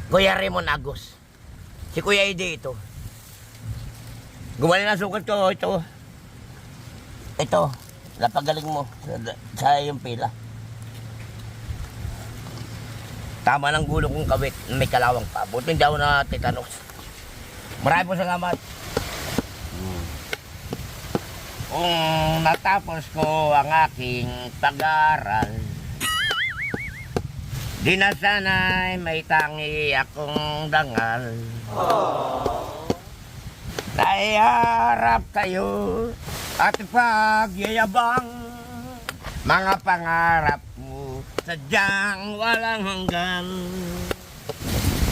Kuya Raymond Agos. Si Kuya Ide ito. Gumaling na sukat ko, ito. Ito, napagaling mo sa iyong pila. Tama ng gulo kong kawit, may kalawang pa. Buti hindi ako na tetanos. Maraming po salamat. Kung natapos ko ang aking pag-aaral, di na sana'y may tangi akong dangal. Naiharap kayo at pagyayabang, mga pangarap mo sadyang walang hanggan.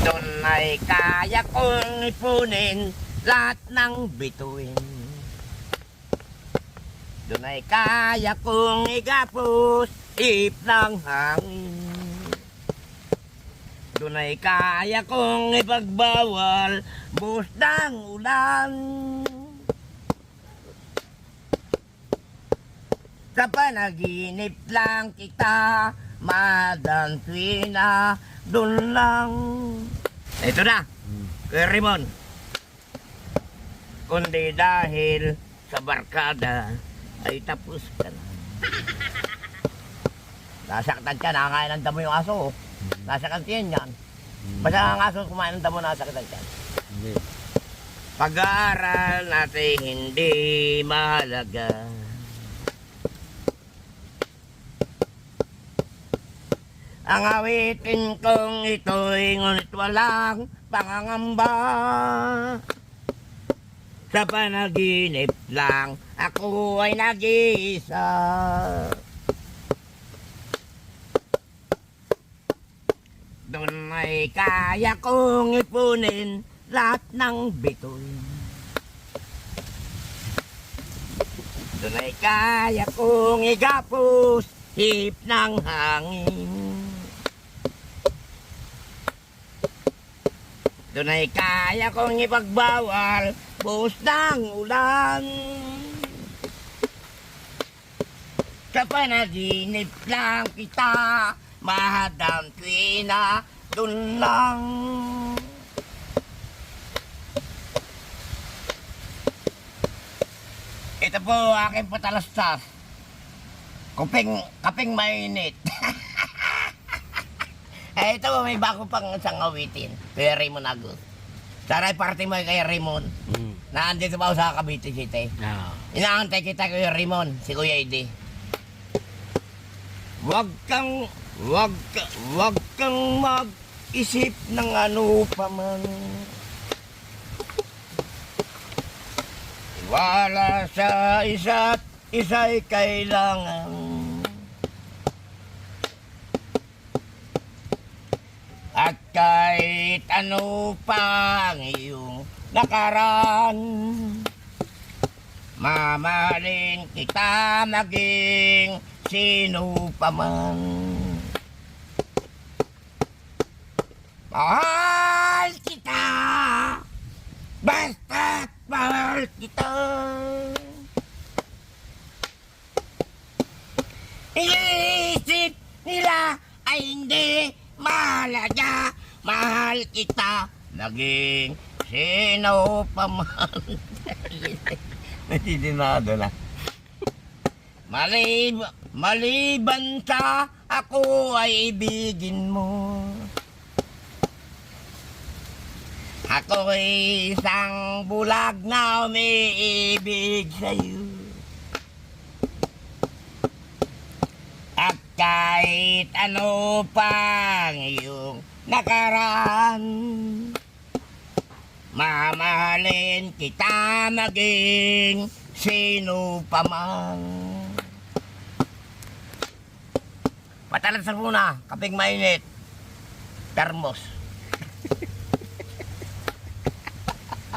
Doon ay kaya kong ipunin lahat ng bituin. Doon ay kaya kong igapos ip ng hangin. Doon ay kaya kong ipagbawal buhos ng ulan. Sa panaginip lang kita madantuina, doon lang. Ito na, Kuya Raymond. Kundi dahil sa barkada ay tapos ka na. Nasaktan ka, nakakain ng damo yung aso. Nasaktan yan yan. Basta ang aso kumain ng damo, nasaktan ka. Pag-aaral natin hindi mahalaga. Ang awitin kong ito'y ngunit walang pangangamba. Sa panaginip lang ako ay nag-iisa. Doon ay kaya kong ipunin lahat ng bituin. Doon ay kaya kong igapos hip ng hangin. Doon ay kaya kong ipagbawal buhos ng ulan. Sa panaginip lang kita mahadang tuwina, doon lang. Ito po aking patalastas. Kaping mainit. Eh, ito may bago pang isang awitin. Kuya Raymond Agos. Sana party mo kay Raymond. Naandito pa ako sa Cavite City. Inaantay kita, Kuya Raymond, si Kuya Ide. Wag kang mag-isip ng ano pa man. Wala sa isa't isa'y kailangan. At kahit ano pa ang iyong nakaraan, mamahalin kita maging sino pa man. Mahal kita, basta't mahal kita. Iisip nila ay hindi mahalaga, mahal kita, naging sino pa man. Natidinado na. Maliban sa ako ay ibigin mo. Ako ay isang bulag na umiibig sa'yo. At kahit ano pang iyong nakaraan, mamahalin kita maging sino pa man. Patalasan muna, kaping mainit. Termos.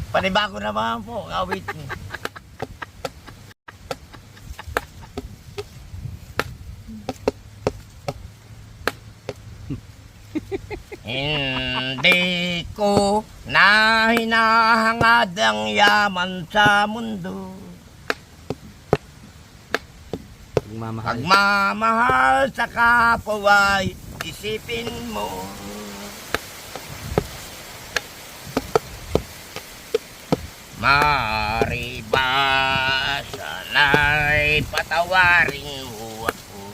Panibago naman po, awit niyo. Hindi ko na hinahangad ang yaman sa mundo. Pagmamahal sa kapwa ay isipin mo. Maaari ba sana'y patawarin mo ako?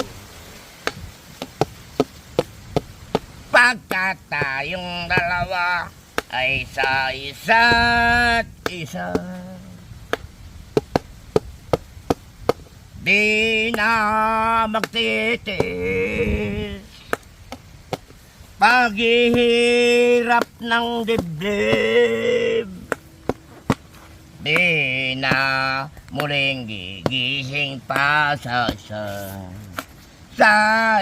Pagkat tayong dalawa ay sa isa't isa, di na magtitis paghihirap ng dibdib, di na muling gigising pa sa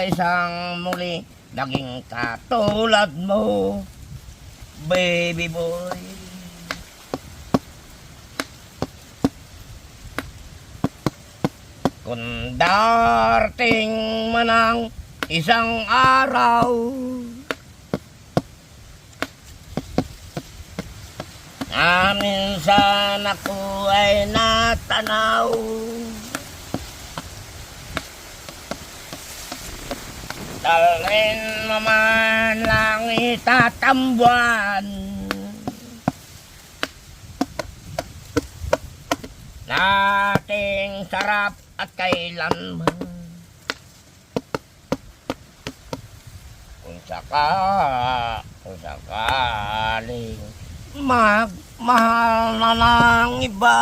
isang muli naging katulad mo, baby boy. Kung darating man ang isang araw na minsan ako ay natanaw, dalhin mo man lang itatambuan nating sarap at kailanman. Kung sakaling magmahal na ng iba,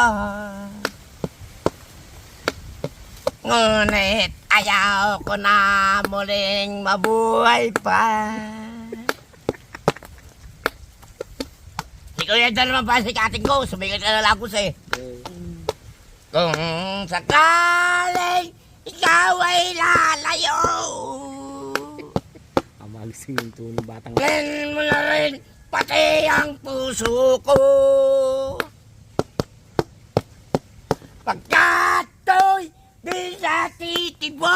ngunit ayaw ko na muling mabuhay pa. Si Kuya dyan naman pa si kating ko, sumigat ka na lang ko siya. Kung sakaling ikaw ay lalayo, Amalising yung tono batang. rin mo na rin pati ang puso ko. Pagkat to'y di na titibok,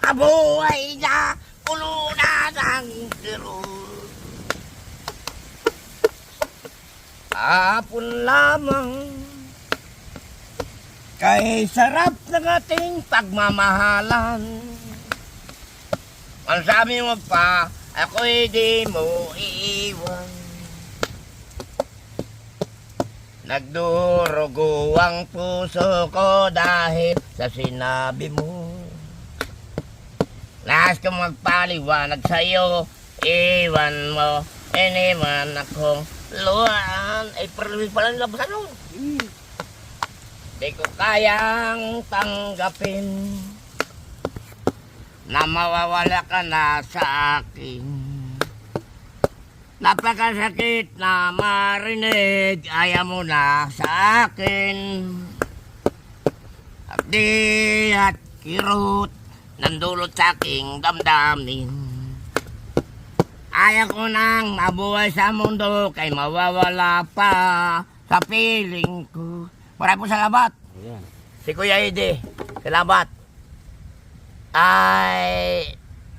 ang buhay na puno na ng kirot. Hapon lamang kay sarap ng ating pagmamahalan. Ang sabi mo pa, ako'y di mo iiwan. Nagdurugo ang puso ko dahil sa sinabi mo. Nais kong magpaliwanag sa'yo, iwan mo, iniwan akong luhaan. Ay, permis pala nilabasan nun. Di ko kayang tanggapin na mawawala ka na sa akin. Napakasakit na marinig, ayaw mo na sa akin. Abdi at kirot, nandulot sa aking damdamin. Ayaw ko nang mabuhay sa mundo, kay mawawala pa sa piling ko. Maraming po salamat. Ayan. Si Kuya Ede, salamat. Ay,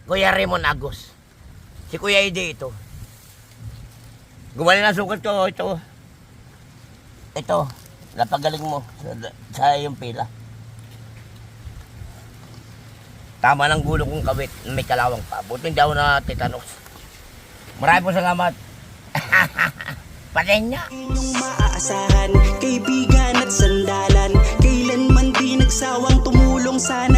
Kuya Raymond Agos. Si Kuya Ede ito. Gumaling na sukat ko, ito. Ito, napagaling mo sa iyong pila. Tama ng gulo kong kabit, may kalawang pa. Buti hindi ako na tetanos. Maraming po salamat. Patayin niya. Inyong maaasahan, kaibigan at sandalan, kailanman di nagsawang tumulong sa